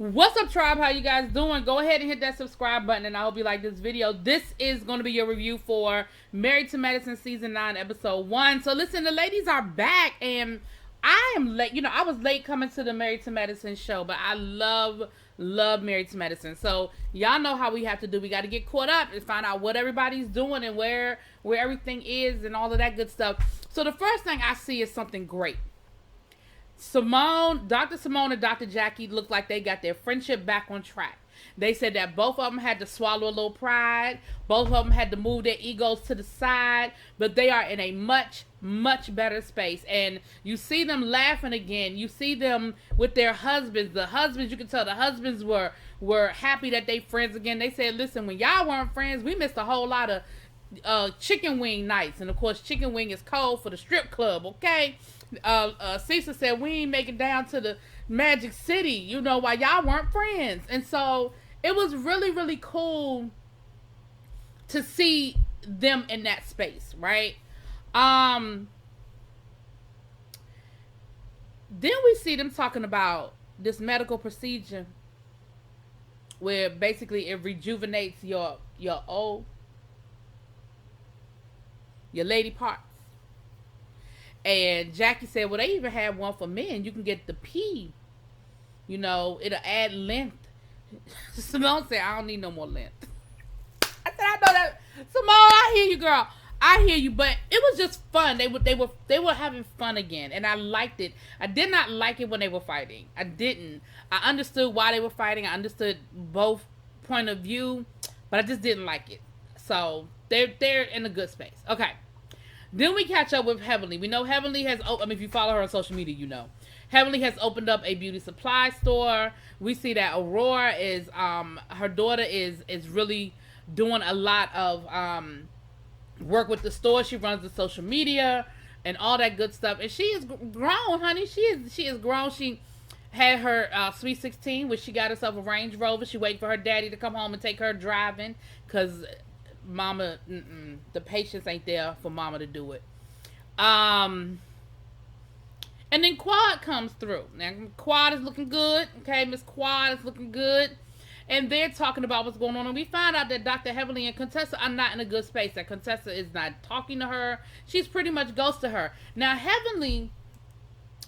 What's up, tribe? How you guys doing? Go ahead and hit that subscribe button, and I hope you like this video. This is going to be your review for Married to Medicine Season 9, Episode 1. So listen, the ladies are back, and I am late. You know, I was late coming to the Married to Medicine show, but I love Married to Medicine. So y'all know how we have to do. We got to get caught up and find out what everybody's doing and where everything is and all of that good stuff. So the first thing I see is something great. Dr. Simone and Dr. Jackie look like they got their friendship back on track. They said that both of them had to swallow a little pride. Both of them had to move their egos to the side. But they are in a much, much better space. And you see them laughing again. You see them with their husbands. The husbands, you can tell the husbands were happy that they friends again. They said, listen, when y'all weren't friends, we missed a whole lot of chicken wing nights. And of course, chicken wing is cold for the strip club, okay? Cecil said we ain't make it down to the Magic City, you know, while y'all weren't friends. And so it was really, really cool to see them in that space, right? Then we see them talking about this medical procedure where basically it rejuvenates your lady parts. And Jackie said, well, they even had one for men. You can get the P. You know, it'll add length. Simone said, I don't need no more length. I said, I know that. Simone, I hear you, girl. I hear you, but it was just fun. They were having fun again, and I liked it. I did not like it when they were fighting. I didn't. I understood why they were fighting. I understood both point of view, but I just didn't like it. So they're in a good space. Okay. Then we catch up with Heavenly. We know Heavenly has, if you follow her on social media, you know. Heavenly has opened up a beauty supply store. We see that Aurora is, her daughter is really doing a lot of work with the store. She runs the social media and all that good stuff. And she is grown, honey. She is grown. She had her Sweet 16, which she got herself a Range Rover. She waiting for her daddy to come home and take her driving because mama, the patience ain't there for mama to do it. And then Quad comes through. Now Quad is looking good. Okay, Miss Quad is looking good. And they're talking about what's going on. And we find out that Dr. Heavenly and Contessa are not in a good space. That Contessa is not talking to her. She's pretty much ghosted her. Now Heavenly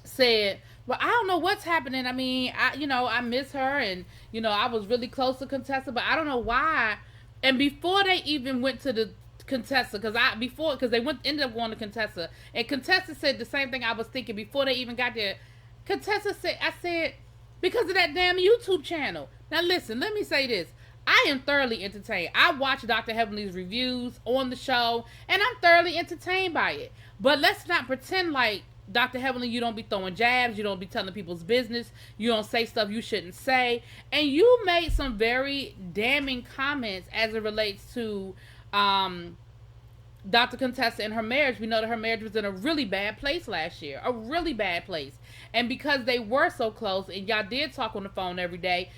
said, well, I don't know what's happening. I mean, I miss her, and I was really close to Contessa, but I don't know why. And before they even went to the Contessa, because they ended up going to Contessa, and Contessa said the same thing I was thinking before they even got there. Contessa said, I said, because of that damn YouTube channel. Now listen, let me say this. I am thoroughly entertained. I watch Dr. Heavenly's reviews on the show, and I'm thoroughly entertained by it. But let's not pretend like Dr. Heavenly, you don't be throwing jabs, you don't be telling people's business, you don't say stuff you shouldn't say, and you made some very damning comments as it relates to Dr. Contessa and her marriage. We know that her marriage was in a really bad place last year, a really bad place, and because they were so close and y'all did talk on the phone every day,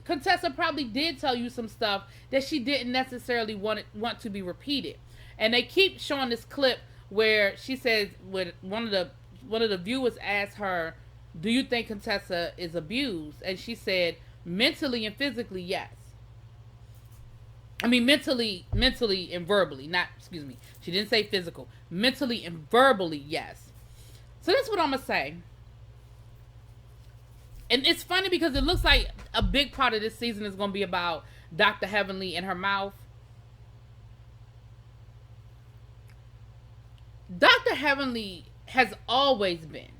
Contessa probably did tell you some stuff that she didn't necessarily want to be repeated. And they keep showing this clip where she says, when one of the viewers asked her, do you think Contessa is abused? And she said, mentally and physically, yes. I mean, mentally and verbally, she didn't say physical. Mentally and verbally, yes. So that's what I'm going to say. And it's funny because it looks like a big part of this season is going to be about Dr. Heavenly and her mouth. Dr. Heavenly has always been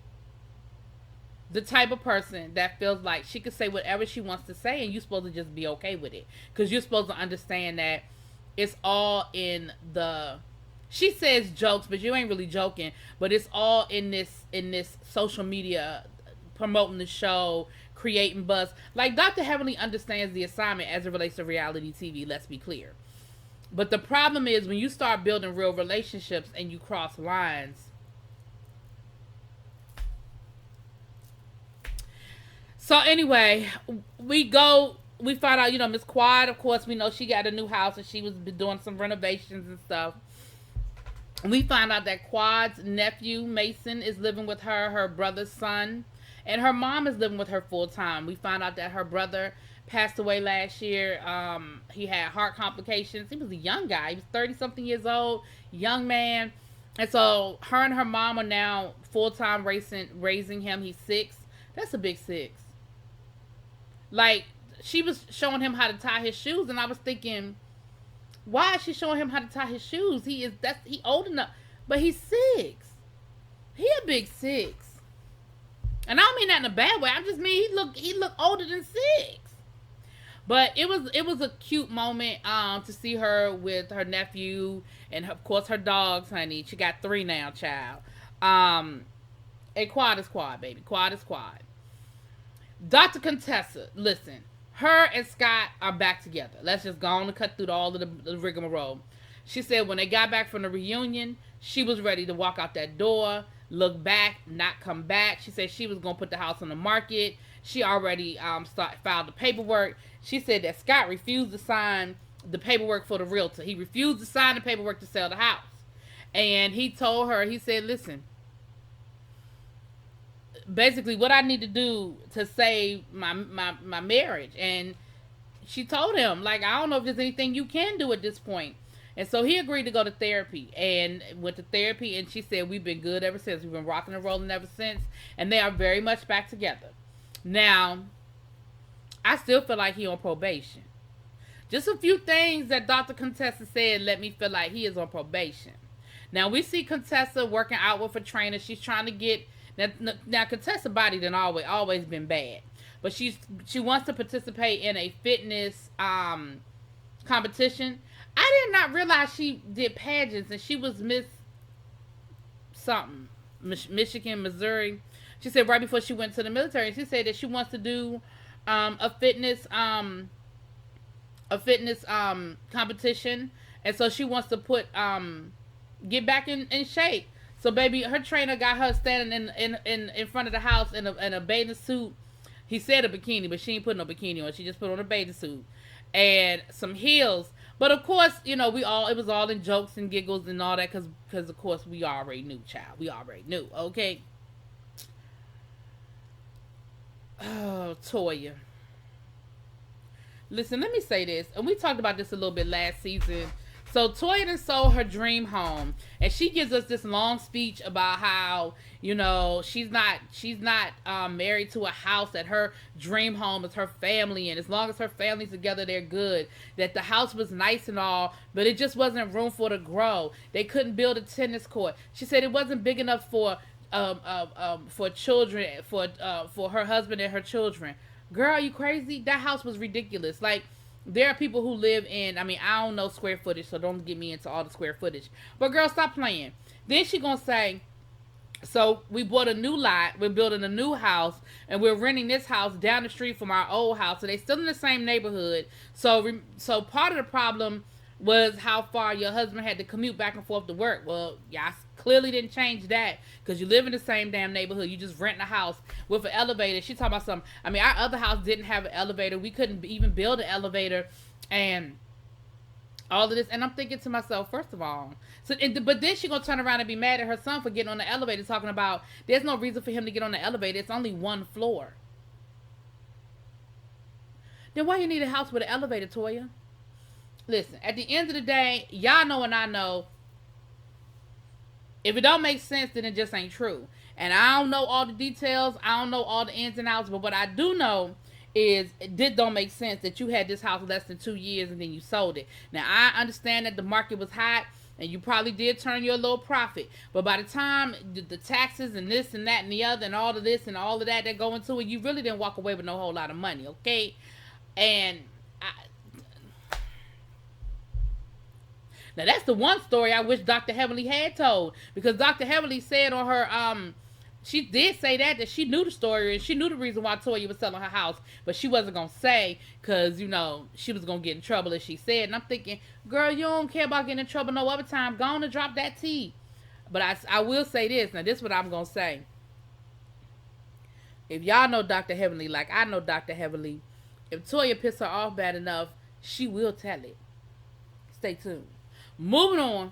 the type of person that feels like she could say whatever she wants to say and you're supposed to just be okay with it. Because you're supposed to understand that it's all in she says jokes, but you ain't really joking. But it's all in this social media, promoting the show, creating buzz. Like, Dr. Heavenly understands the assignment as it relates to reality TV, let's be clear. But the problem is when you start building real relationships and you cross lines. So anyway, we find out, Miss Quad, of course, we know she got a new house and she was doing some renovations and stuff. We find out that Quad's nephew, Mason, is living with her brother's son. And her mom is living with her full time. We found out that her brother passed away last year. He had heart complications. He was a young guy. He was 30 something years old, young man. And so her and her mom are now full time raising him. He's 6. That's a big 6. Like, she was showing him how to tie his shoes, and I was thinking, why is she showing him how to tie his shoes? He old enough, but he's 6. He a big 6. And I don't mean that in a bad way. I just mean he look older than 6. But it was a cute moment to see her with her nephew and of course her dogs, honey. She got 3 now, child. And quad is quad, baby. Quad is quad. Dr. Contessa, listen. Her and Scott are back together. Let's just go on and cut through all of the rigmarole. She said when they got back from the reunion, she was ready to walk out that door, look back, not come back. She said she was going to put the house on the market. She already filed the paperwork. She said that Scott refused to sign the paperwork for the realtor. He refused to sign the paperwork to sell the house. And he told her, he said, listen, basically what I need to do to save my marriage. And she told him, like, I don't know if there's anything you can do at this point. And so he agreed to go to therapy and went to therapy. And she said, we've been good ever since. We've been rocking and rolling ever since. And they are very much back together. Now, I still feel like he on probation. Just a few things that Dr. Contessa said let me feel like he is on probation. Now, we see Contessa working out with a trainer. She's trying to get... Now Contessa's body done always been bad. But she wants to participate in a fitness competition. I did not realize she did pageants, and she was Miss something. Michigan, Missouri. She said right before she went to the military, she said that she wants to do a fitness competition, and so she wants to get back in shape. So baby, her trainer got her standing in front of the house in a bathing suit. He said a bikini, but she ain't put no bikini on. She just put on a bathing suit and some heels. But of course, you know, it was all in jokes and giggles and all that, because of course we already knew, child. We already knew, okay? Oh, Toya. Listen, let me say this, and we talked about this a little bit last season. So Toya done sold her dream home, and she gives us this long speech about how, you know, she's not married to a house, that her dream home is her family, and as long as her family's together, they're good. That the house was nice and all, but it just wasn't room for her to grow. They couldn't build a tennis court. She said it wasn't big enough for children, for her husband and her children. Girl, are you crazy? That house was ridiculous. Like, there are people who live in, I mean, I don't know square footage, so don't get me into all the square footage. But girl, stop playing. Then she gonna say, so we bought a new lot, we're building a new house, and we're renting this house down the street from our old house, so they still in the same neighborhood. So part of the problem was how far your husband had to commute back and forth to work. Well, y'all clearly didn't change that, because you live in the same damn neighborhood. You just rent a house with an elevator. She talking about something. I mean, our other house didn't have an elevator. We couldn't even build an elevator, and all of this. And I'm thinking to myself, first of all, but then she gonna turn around and be mad at her son for getting on the elevator, talking about there's no reason for him to get on the elevator. It's only one floor. Then why you need a house with an elevator, Toya? Listen, at the end of the day, y'all know and I know, if it don't make sense, then it just ain't true. And I don't know all the details. I don't know all the ins and outs. But what I do know is it don't make sense that you had this house less than 2 years and then you sold it. Now, I understand that the market was hot and you probably did turn your little profit. But by the time the taxes and this and that and the other and all of this and all of that go into it, you really didn't walk away with no whole lot of money, okay? And now, that's the one story I wish Dr. Heavenly had told. Because Dr. Heavenly said on her, she did say that she knew the story and she knew the reason why Toya was selling her house. But she wasn't going to say, because, you know, she was going to get in trouble, as she said. And I'm thinking, girl, you don't care about getting in trouble no other time. Go on and drop that tea. But I will say this. Now, this is what I'm going to say. If y'all know Dr. Heavenly like I know Dr. Heavenly, if Toya pissed her off bad enough, she will tell it. Stay tuned. Moving on.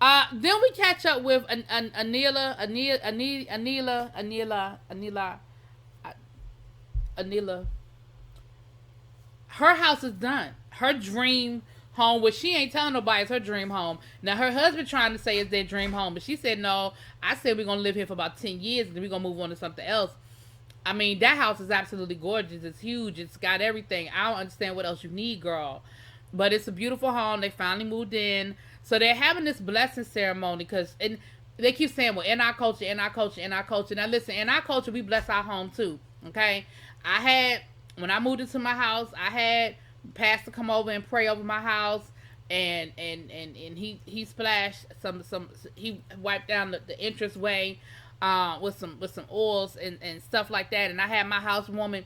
Then we catch up with Anila. Her house is done. Her dream home, which she ain't telling nobody is her dream home. Now her husband trying to say it's their dream home, but she said no. I said we're gonna live here for about 10 years and then we're gonna move on to something else. I mean, that house is absolutely gorgeous. It's huge. It's got everything. I don't understand what else you need, girl. But it's a beautiful home. They finally moved in. So they're having this blessing ceremony because they keep saying, well, in our culture, in our culture, in our culture. Now listen, in our culture, we bless our home too. Okay? When I moved into my house, I had pastor come over and pray over my house. And he splashed he wiped down the entranceway with some oils and stuff like that. And I had my housewoman.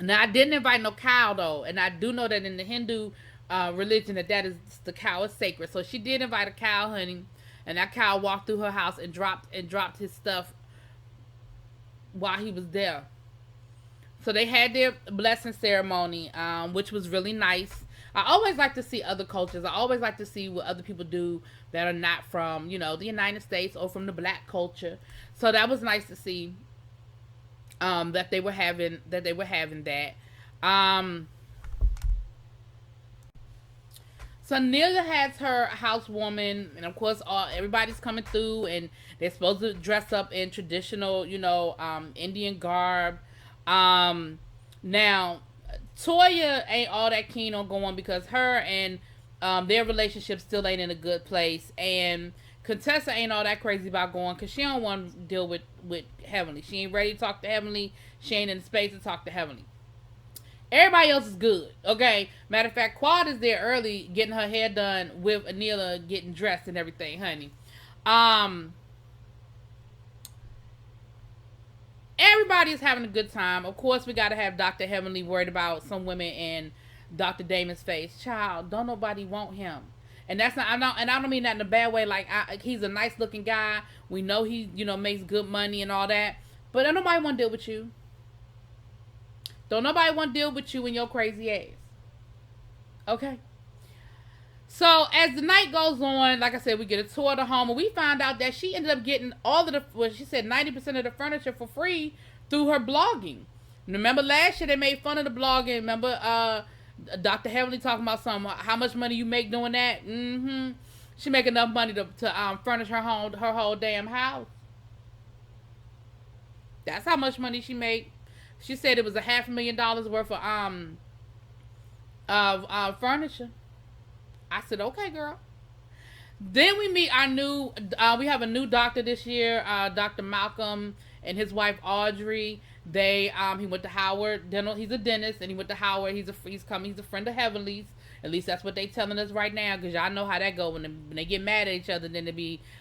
Now I didn't invite no cow though, and I do know that in the Hindu religion that is the cow is sacred. So she did invite a cow, honey, and that cow walked through her house and dropped his stuff while he was there. So they had their blessing ceremony, which was really nice. I always like to see other cultures. I always like to see what other people do that are not from, the United States or from the black culture. So that was nice to see that they were having that. So Nelia has her housewoman, and of course, everybody's coming through, and they're supposed to dress up in traditional, Indian garb. Now, Toya ain't all that keen on going because her and their relationship still ain't in a good place, and Contessa ain't all that crazy about going because she don't want to deal with Heavenly. She ain't ready to talk to Heavenly. She ain't in the space to talk to Heavenly. Everybody else is good, okay? Matter of fact, Quad is there early getting her hair done with Anila getting dressed and everything, honey. Everybody is having a good time. Of course, we got to have Dr. Heavenly worried about some women in Dr. Damon's face. Child, don't nobody want him. And that's not, I don't mean that in a bad way. Like, he's a nice looking guy. We know he, makes good money and all that. But don't nobody want to deal with you. Don't nobody want to deal with you and your crazy ass. Okay? So, as the night goes on, like I said, we get a tour of the home. And we find out that she ended up getting she said 90% of the furniture for free through her blogging. Remember last year they made fun of the blogging. Remember, Dr. Heavenly talking about how much money you make doing that. Mm-hmm. She make enough money to furnish her whole damn house. That's how much money she made. She said it was $500,000 worth of furniture. I said, okay, girl. Then we meet our we have a new doctor this year, Dr. Malcolm and his wife Audrey. He went to Howard Dental. He's a dentist, and he went to Howard. He's a friend of Heavenly's. At least that's what they telling us right now, because y'all know how that go when they get mad at each other. Then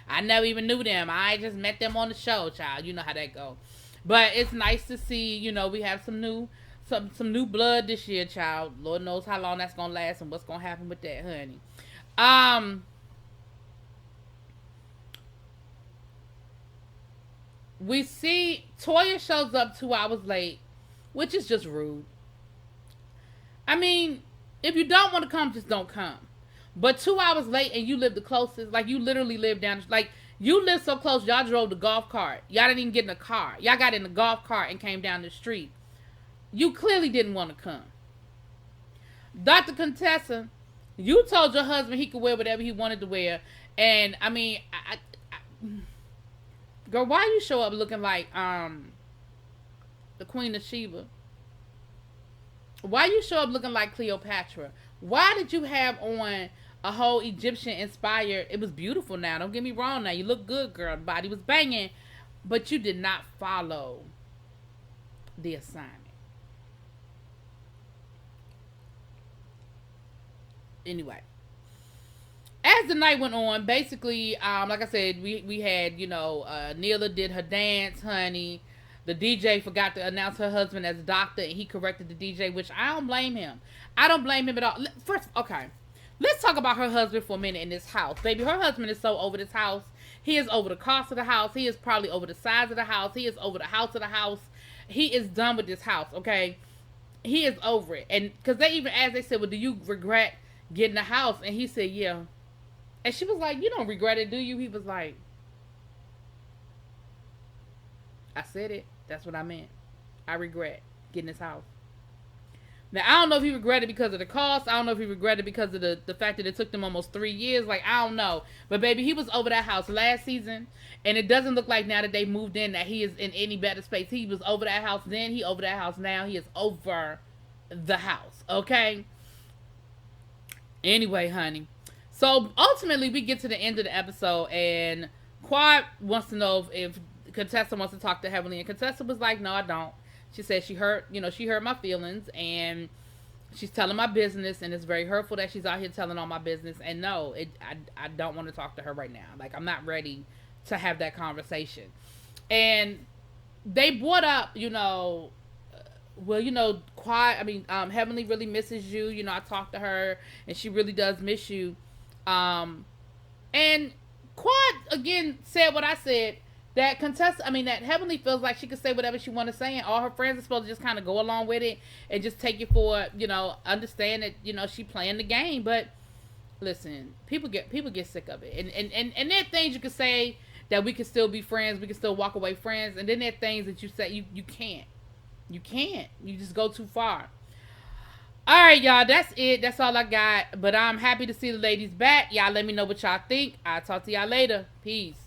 I never even knew them. I just met them on the show, child. You know how that go. But it's nice to see, we have some new blood this year, child. Lord knows how long that's gonna last and what's gonna happen with that, honey. We see Toya shows up 2 hours late, which is just rude. I mean, if you don't want to come, just don't come. But 2 hours late and you live the closest, like you literally live down, like you live so close, y'all drove the golf cart. Y'all didn't even get in a car. Y'all got in the golf cart and came down the street. You clearly didn't want to come. Dr. Contessa, you told your husband he could wear whatever he wanted to wear. And, I mean, girl, why you show up looking like the Queen of Sheba? Why you show up looking like Cleopatra? Why did you have on a whole Egyptian inspired? It was beautiful now. Don't get me wrong now. You look good, girl. The body was banging. But you did not follow the assignment. Anyway. As the night went on, basically, like I said, we had, Neela did her dance, honey. The DJ forgot to announce her husband as a doctor, and he corrected the DJ, which I don't blame him. I don't blame him at all. First, okay, let's talk about her husband for a minute in this house. Baby, her husband is so over this house. He is over the cost of the house. He is probably over the size of the house. He is over the house of the house. He is done with this house, okay? He is over it. And because they even asked, they said, well, do you regret getting the house? And he said, yeah. And she was like, you don't regret it, do you? He was like, I said it. That's what I meant. I regret getting this house. Now, I don't know if he regretted because of the cost. I don't know if he regretted because of the fact that it took them almost 3 years. Like, I don't know. But, baby, he was over that house last season. And it doesn't look like now that they moved in that he is in any better space. He was over that house then. He over that house now. He is over the house. Okay? Anyway, honey. So, ultimately, we get to the end of the episode. And Quad wants to know if Contessa wants to talk to Heavenly. And Contessa was like, no, I don't. She said she hurt my feelings, and she's telling my business, and it's very hurtful that she's out here telling all my business. And no, I don't want to talk to her right now. Like, I'm not ready to have that conversation. And they brought up, Heavenly really misses you. I talked to her, and she really does miss you. And Quad again said what I said. That Heavenly feels like she can say whatever she want to say, and all her friends are supposed to just kind of go along with it and just take it for, understand that, she playing the game. But listen, people get sick of it, and there are things you can say that we can still be friends, we can still walk away friends, and then there are things that you say you can't, you just go too far. All right, y'all, that's it. That's all I got. But I'm happy to see the ladies back. Y'all let me know what y'all think. I'll talk to y'all later. Peace.